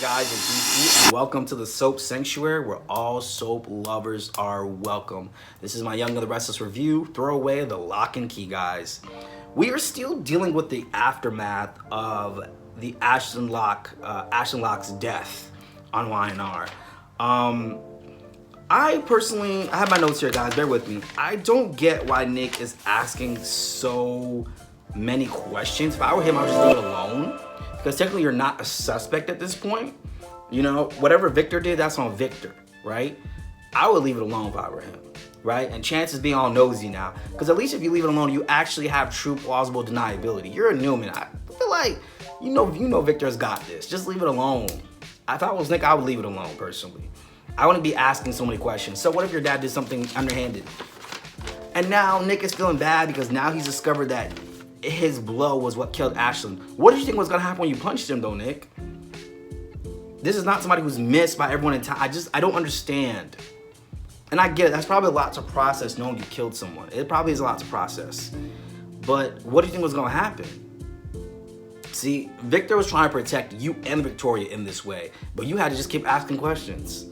guys? It's DC, and welcome to the Soap Sanctuary, where all soap lovers are welcome. This is my Young and the Restless review. Throw away the lock and key, guys. We are still dealing with the aftermath of the Ashton Locke's death on Y&R. I have my notes here, guys. Bear with me. I don't get why Nick is asking so many questions. If I were him, I would just leave it alone. Because technically you're not a suspect at this point. You know, whatever Victor did, that's on Victor, right? I would leave it alone if I were him, right? And chances being all nosy now. Because at least if you leave it alone, you actually have true plausible deniability. You're a Newman. I feel like, you know Victor's got this. Just leave it alone. If I was Nick, I would leave it alone, personally. I wouldn't be asking so many questions. So what if your dad did something underhanded? And now Nick is feeling bad because now he's discovered that his blow was what killed Ashlyn. What did you think was gonna happen when you punched him though, Nick? This is not somebody who's missed by everyone in town. I don't understand. And I get it, that's probably a lot to process knowing you killed someone. It probably is a lot to process. But what do you think was gonna happen? See, Victor was trying to protect you and Victoria in this way, but you had to just keep asking questions.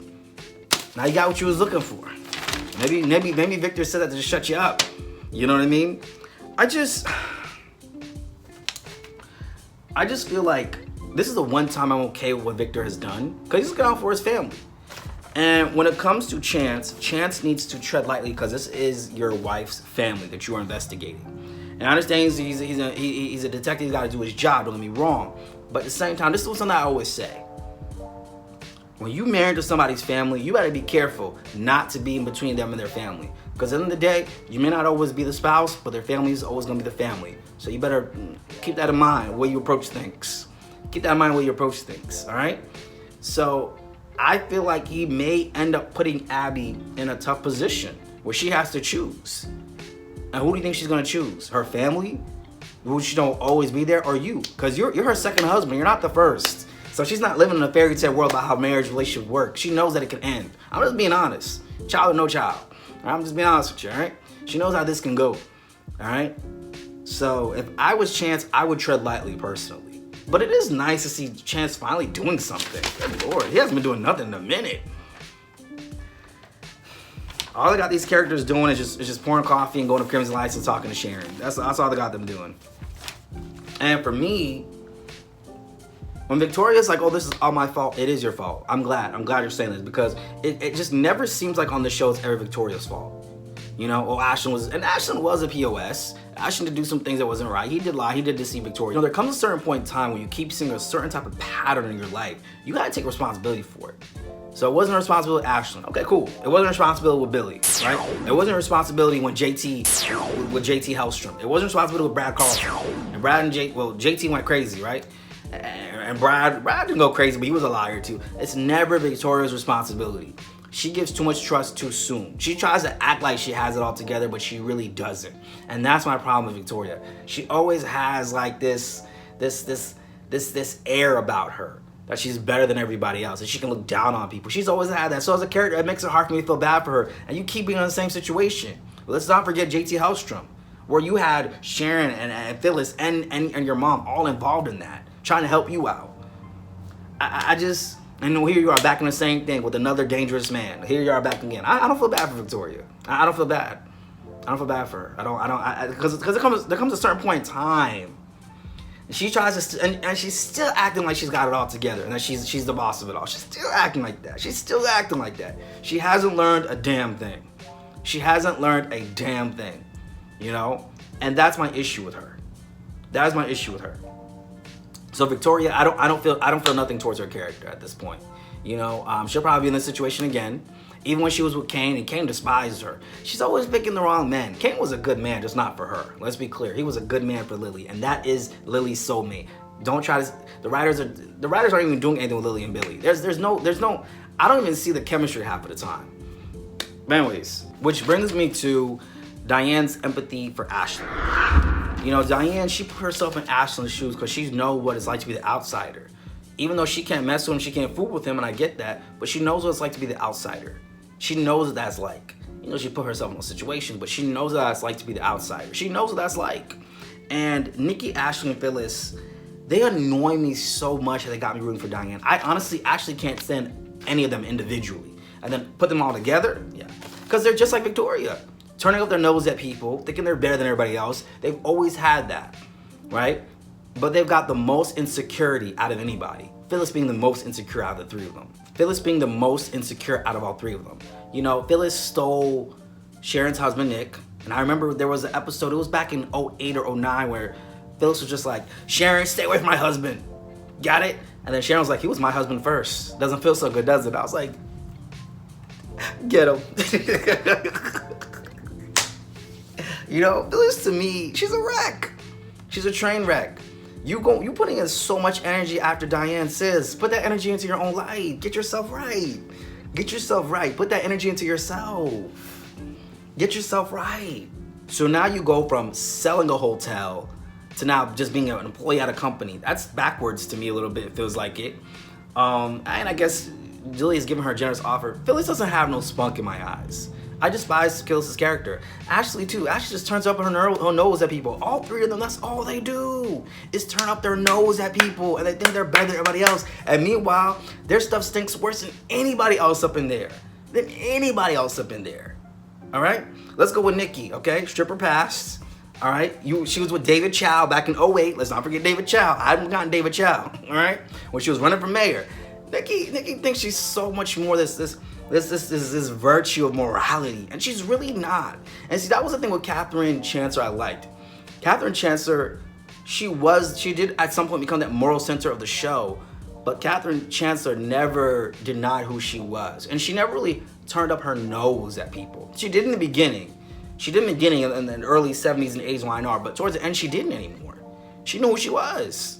Now you got what you was looking for. Maybe Victor said that to just shut you up. You know what I mean? I just feel like this is the one time I'm okay with what Victor has done, because he's looking out for his family. And when it comes to Chance needs to tread lightly, because this is your wife's family that you are investigating. And I understand he's a detective, he's got to do his job, don't get me wrong. But at the same time, this is something I always say. When you marry to somebody's family, you better be careful not to be in between them and their family. Because at the end of the day, you may not always be the spouse, but their family is always going to be the family. So you better keep that in mind when you approach things. Keep that in mind when you approach things, all right? So I feel like he may end up putting Abby in a tough position where she has to choose. And who do you think she's going to choose? Her family, who she don't always be there, or you? Because you're her second husband. You're not the first. So she's not living in a fairy tale world about how marriage relationship works. She knows that it can end. I'm just being honest. Child or no child. I'm just being honest with you, all right? She knows how this can go, all right? So if I was Chance, I would tread lightly personally. But it is nice to see Chance finally doing something. Good Lord, he hasn't been doing nothing in a minute. All they got these characters doing is just pouring coffee and going to Crimson Lights and talking to Sharon. That's all they got them doing. And for me, when Victoria's like, oh, this is all my fault, it is your fault. I'm glad you're saying this, because it just never seems like on the show it's ever Victoria's fault. You know, oh, Ashton was a POS. Ashton did do some things that wasn't right. He did lie, he did deceive Victoria. You know, there comes a certain point in time when you keep seeing a certain type of pattern in your life, you gotta take responsibility for it. So it wasn't a responsibility with Ashton. Okay, cool. It wasn't a responsibility with Billy, right? It wasn't a responsibility with JT Hellstrom. It wasn't a responsibility with Brad Carlson. And JT went crazy, right? And Brad didn't go crazy, but he was a liar too. It's never Victoria's responsibility. She gives too much trust too soon. She tries to act like she has it all together, but she really doesn't. And that's my problem with Victoria. She always has like this air about her that she's better than everybody else, that she can look down on people. She's always had that. So as a character, it makes it hard for me to feel bad for her. And you keep being in the same situation. Let's not forget JT Hellstrom, where you had Sharon and Phyllis and your mom all involved in that, trying to help you out. And here you are back in the same thing with another dangerous man. Here you are back again. I don't feel bad for Victoria. I don't feel bad. I don't feel bad for her. Because there comes a certain point in time, and she tries to, and she's still acting like she's got it all together, and that she's the boss of it all. She's still acting like that. She's still acting like that. She hasn't learned a damn thing. She hasn't learned a damn thing, you know. And that's my issue with her. That is my issue with her. So Victoria, I don't feel nothing towards her character at this point. You know, she'll probably be in this situation again. Even when she was with Kane, and Kane despised her. She's always picking the wrong men. Kane was a good man, just not for her. Let's be clear. He was a good man for Lily, and that is Lily's soulmate. Don't try to. The writers aren't even doing anything with Lily and Billy. There's no. I don't even see the chemistry half of the time. But anyways, which brings me to Diane's empathy for Ashley. You know, Diane, she put herself in Ashlyn's shoes because she knows what it's like to be the outsider. Even though she can't mess with him, she can't fool with him, and I get that, but she knows what it's like to be the outsider. She knows what that's like. You know, she put herself in a situation, but she knows what it's like to be the outsider. She knows what that's like. And Nikki, Ashley, and Phyllis, They annoy me so much that they got me rooting for Diane. I honestly actually can't stand any of them individually. And then put them all together, yeah. Because they're just like Victoria. Turning up their nose at people, thinking they're better than everybody else. They've always had that, right? But they've got the most insecurity out of anybody. Phyllis being the most insecure out of the three of them. Phyllis being the most insecure out of all three of them. You know, Phyllis stole Sharon's husband, Nick. And I remember there was an episode, it was back in 08 or 09, where Phyllis was just like, Sharon, stay away from my husband. Got it? And then Sharon was like, he was my husband first. Doesn't feel so good, does it? I was like, get him. You know, Phyllis to me, she's a wreck. She's a train wreck. You putting in so much energy after Diane says, put that energy into your own life. Get yourself right. Get yourself right. Put that energy into yourself. Get yourself right. So now you go from selling a hotel to now just being an employee at a company. That's backwards to me a little bit, it feels like it. And I guess Julia's giving her a generous offer. Phyllis doesn't have no spunk in my eyes. I despise Phyllis's character. Ashley too. Ashley just turns up her nose at people. All three of them, that's all they do, is turn up their nose at people, and they think they're better than everybody else. And meanwhile, their stuff stinks worse than anybody else up in there. All right? Let's go with Nikki, okay? Stripper past. All right? She was with David Chow back in 08. Let's not forget David Chow. I haven't gotten David Chow, all right? When she was running for mayor. Nikki thinks she's so much more this virtue of morality, and she's really not. And see, that was the thing with Catherine Chancellor I liked. Catherine Chancellor, she did at some point become that moral center of the show, but Catherine Chancellor never denied who she was, and she never really turned up her nose at people. She did in the beginning. She did in the beginning in the early 70s and 80s YNR, but towards the end, she didn't anymore. She knew who she was.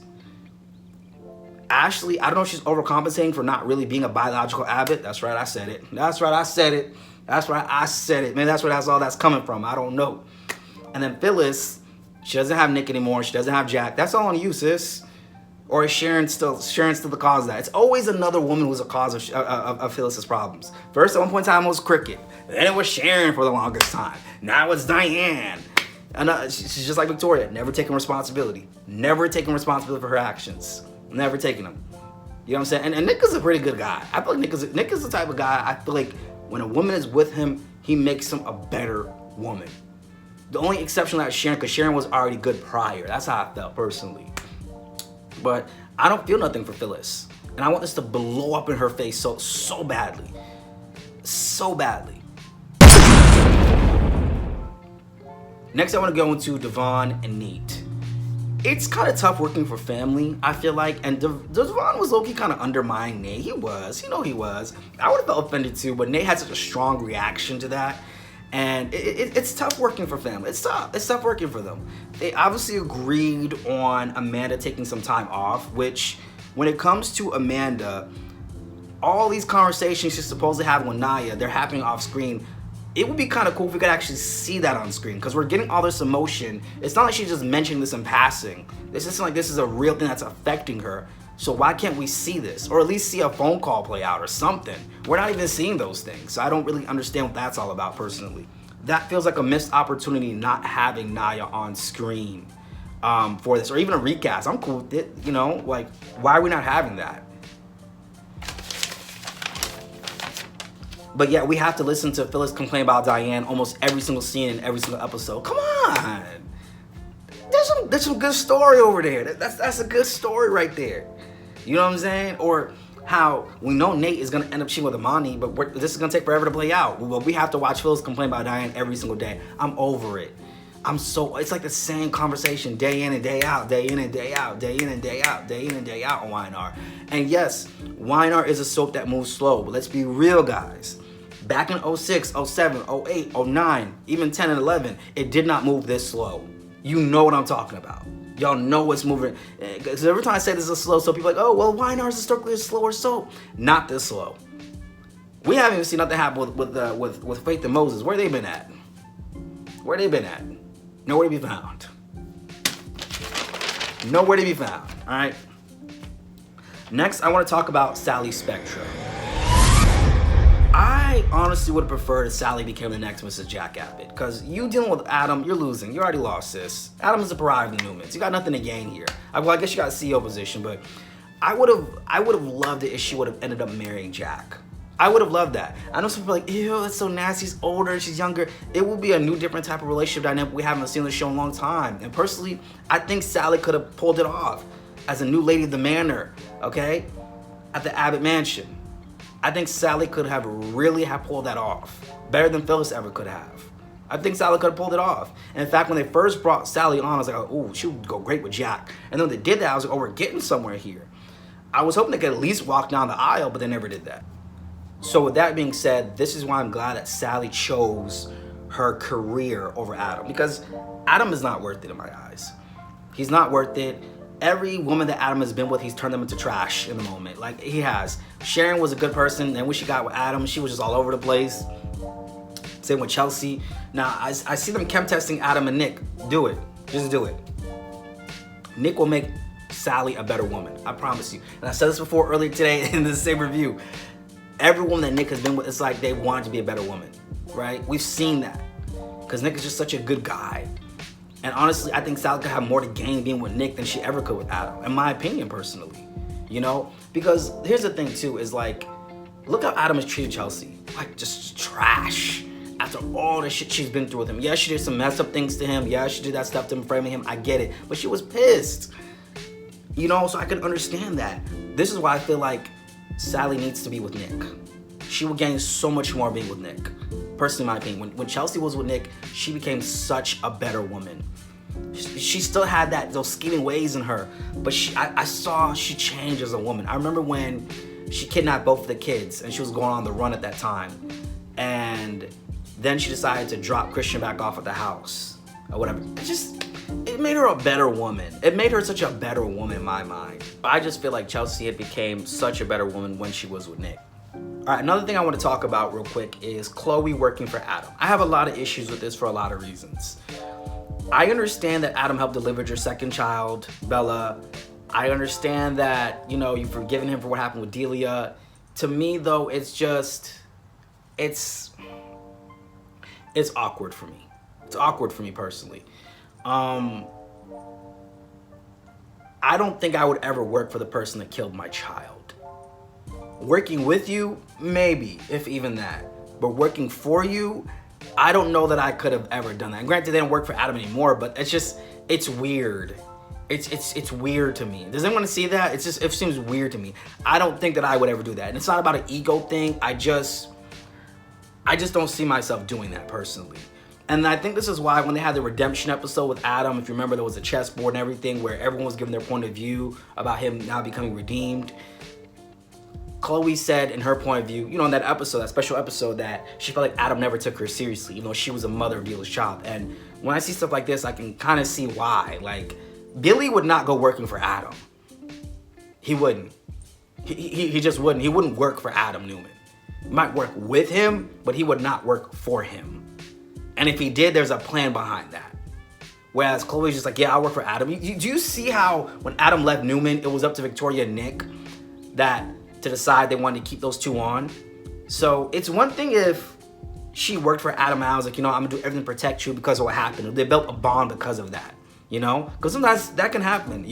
Ashley, I don't know if she's overcompensating for not really being a biological abbot. That's right, I said it. Man, that's where that's all that's coming from. I don't know. And then Phyllis, she doesn't have Nick anymore. She doesn't have Jack. That's all on you, sis. Or is Sharon still the cause of that? It's always another woman who's a cause of Phyllis's problems. First, at one point in time, it was Cricket. Then it was Sharon for the longest time. Now it's Diane. And she's just like Victoria, never taking responsibility. Never taking responsibility for her actions. Never taking them. You know what I'm saying? And Nick is a pretty good guy. I feel like Nick is the type of guy, I feel like when a woman is with him, he makes him a better woman. The only exception is Sharon, because Sharon was already good prior. That's how I felt personally. But I don't feel nothing for Phyllis. And I want this to blow up in her face so badly. So badly. Next, I want to go into Devon and Nate. It's kind of tough working for family, I feel like, and Devon was low-key kind of undermining Nate. He was. I would have felt offended too, but Nate had such a strong reaction to that. And it's tough working for family. It's tough working for them. They obviously agreed on Amanda taking some time off, which, when it comes to Amanda, all these conversations she's supposed to have with Naya, they're happening off screen. It would be kind of cool if we could actually see that on screen, because we're getting all this emotion. It's not like she's just mentioning this in passing. This isn't like this is a real thing that's affecting her. So why can't we see this? Or at least see a phone call play out or something. We're not even seeing those things. So I don't really understand what that's all about personally. That feels like a missed opportunity not having Naya on screen for this, or even a recast. I'm cool with it, you know? Like, why are we not having that? But yeah, we have to listen to Phyllis complain about Diane almost every single scene in every single episode. Come on! There's some good story over there. That's a good story right there. You know what I'm saying? Or how we know Nate is gonna end up cheating with Amani, but this is gonna take forever to play out. Well, we have to watch Phyllis complain about Diane every single day. I'm over it. It's like the same conversation day in and day out, day in and day out, day in and day out, day in and day out on YNR. And yes, YNR is a soap that moves slow, but let's be real, guys. Back in 06, 07, 08, 09, even 10 and 11, it did not move this slow. You know what I'm talking about. Y'all know it's moving. Because every time I say this is slow, so people are like, oh, well, YNR is historically a slower soap. Not this slow. We haven't even seen nothing happen with Faith and Moses. Where they been at? Where they been at? Nowhere to be found. Nowhere to be found, all right? Next, I want to talk about Sally Spectra. I honestly would have preferred if Sally became the next Mrs. Jack Abbott. Because you dealing with Adam, you're losing. You already lost, sis. Adam is a pariah of the Newmans. You got nothing to gain here. Well, I guess you got a CEO position, but I would have loved it if she would have ended up marrying Jack. I would have loved that. I know some people are like, ew, that's so nasty. He's older, she's younger. It would be a new, different type of relationship dynamic we haven't seen on the show in a long time. And personally, I think Sally could have pulled it off as a new lady of the manor, okay? At the Abbott mansion. I think Sally could have really pulled that off. Better than Phyllis ever could have. I think Sally could have pulled it off. And in fact, when they first brought Sally on, I was like, oh, she would go great with Jack. And then when they did that, I was like, oh, we're getting somewhere here. I was hoping they could at least walk down the aisle, but they never did that. So with that being said, this is why I'm glad that Sally chose her career over Adam. Because Adam is not worth it in my eyes. He's not worth it. Every woman that Adam has been with, he's turned them into trash in the moment. Like, he has. Sharon was a good person, and when she got with Adam, she was just all over the place. Same with Chelsea. Now, I see them chem testing Adam and Nick. Do it. Just do it. Nick will make Sally a better woman. I promise you. And I said this before earlier today in the same review. Every woman that Nick has been with, it's like they wanted to be a better woman, right? We've seen that. Because Nick is just such a good guy. And honestly, I think Sally could have more to gain being with Nick than she ever could with Adam, in my opinion, personally. You know? Because here's the thing, too, is like, look how Adam has treated Chelsea. Like, just trash. After all the shit she's been through with him. Yeah, she did some messed up things to him. Yeah, she did that stuff to him, framing him. I get it. But she was pissed. You know, so I can understand that. This is why I feel like Sally needs to be with Nick. She would gain so much more being with Nick. Personally, in my opinion. When Chelsea was with Nick, she became such a better woman. She still had those scheming ways in her, but I saw she changed as a woman. I remember when she kidnapped both of the kids and she was going on the run at that time. And then she decided to drop Christian back off at the house or whatever. It made her a better woman. It made her such a better woman in my mind. I just feel like Chelsea had became such a better woman when she was with Nick. All right, another thing I want to talk about real quick is Chloe working for Adam. I have a lot of issues with this for a lot of reasons. I understand that Adam helped deliver your second child, Bella. I understand that, you know, you've forgiven him for what happened with Delia. To me, though, it's awkward for me. It's awkward for me personally. I don't think I would ever work for the person that killed my child. Working with you, maybe, if even that. But working for you, I don't know that I could have ever done that. And granted, they don't work for Adam anymore, but it's weird. It's weird to me. Does anyone see that? It seems weird to me. I don't think that I would ever do that. And it's not about an ego thing. I just don't see myself doing that personally. And I think this is why when they had the redemption episode with Adam, if you remember, there was a chessboard and everything where everyone was giving their point of view about him now becoming redeemed. Chloe said in her point of view, you know, in that episode, that special episode, that she felt like Adam never took her seriously, even though she was a mother of Delia's child. And when I see stuff like this, I can kind of see why. Like, Billy would not go working for Adam. He wouldn't. He just wouldn't. He wouldn't work for Adam Newman. He might work with him, but he would not work for him. And if he did, there's a plan behind that. Whereas Chloe's just like, yeah, I'll work for Adam. Do you see how when Adam left Newman, it was up to Victoria and Nick to decide they wanted to keep those two on? So it's one thing if she worked for Adam and I was like, you know, I'm gonna do everything to protect you because of what happened. They built a bond because of that, you know? Because sometimes that can happen.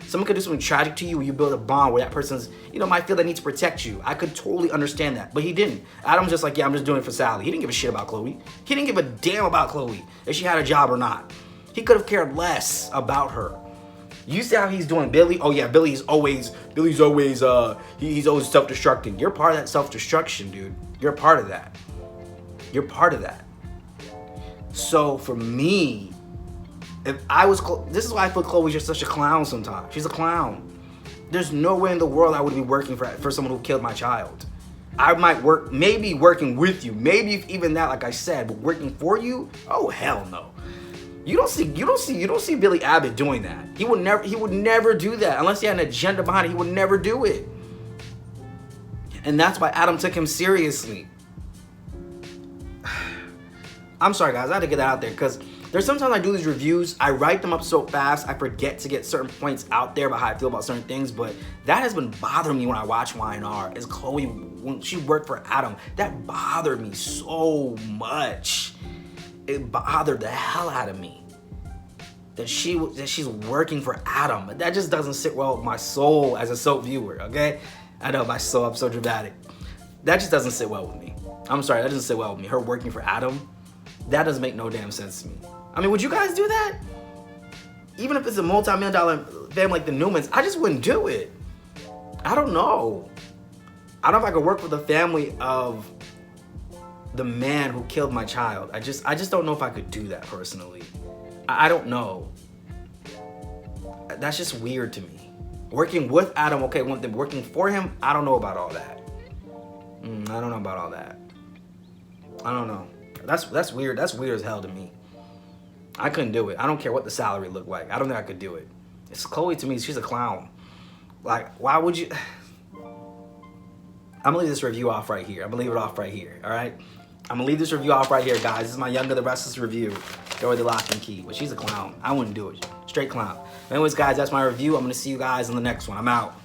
Someone could do something tragic to you, you build a bond where that person's, you know, might feel they need to protect you. I could totally understand that, but he didn't. Adam's just like, yeah, I'm just doing it for Sally. He didn't give a shit about Chloe. He didn't give a damn about Chloe, if she had a job or not. He could have cared less about her. You see how he's doing Billy? Oh yeah, Billy's always he's always self-destructing. You're part of that self-destruction, dude. You're part of that. You're part of that. So for me, if I was, this is why I feel Chloe's just such a clown sometimes. She's a clown. There's no way in the world I would be working for someone who killed my child. I might work, maybe working with you, maybe even that, like I said, but working for you? Oh hell no. You don't see Billy Abbott doing that. He would never do that unless he had an agenda behind it. He would never do it. And that's why Adam took him seriously. I'm sorry guys, I had to get that out there because There's sometimes I do these reviews, I write them up so fast, I forget to get certain points out there about how I feel about certain things, but that has been bothering me when I watch Y&R, is Chloe, when she worked for Adam, that bothered me so much. It bothered the hell out of me. That she's working for Adam. That just doesn't sit well with my soul as a soap viewer, okay? I know I'm so dramatic. That just doesn't sit well with me. I'm sorry, that doesn't sit well with me. Her working for Adam, that doesn't make no damn sense to me. I mean, would you guys do that? Even if it's a multi-million dollar family like the Newmans, I just wouldn't do it. I don't know. I don't know if I could work with the family of the man who killed my child. I just don't know if I could do that personally. I don't know. That's just weird to me. Working with Adam, okay, one thing. Working for him, I don't know about all that. I don't know about all that. I don't know. That's weird. That's weird as hell to me. I couldn't do it. I don't care what the salary looked like. I don't think I could do it. It's Chloe to me. She's a clown. Like, why would you? I'm gonna leave this review off right here. I'm gonna leave it off right here. All right. I'm gonna leave this review off right here, guys. This is my Younger the Restless review. Go with the Lock and Key. But she's a clown. I wouldn't do it. Straight clown. Anyways, guys, that's my review. I'm gonna see you guys in the next one. I'm out.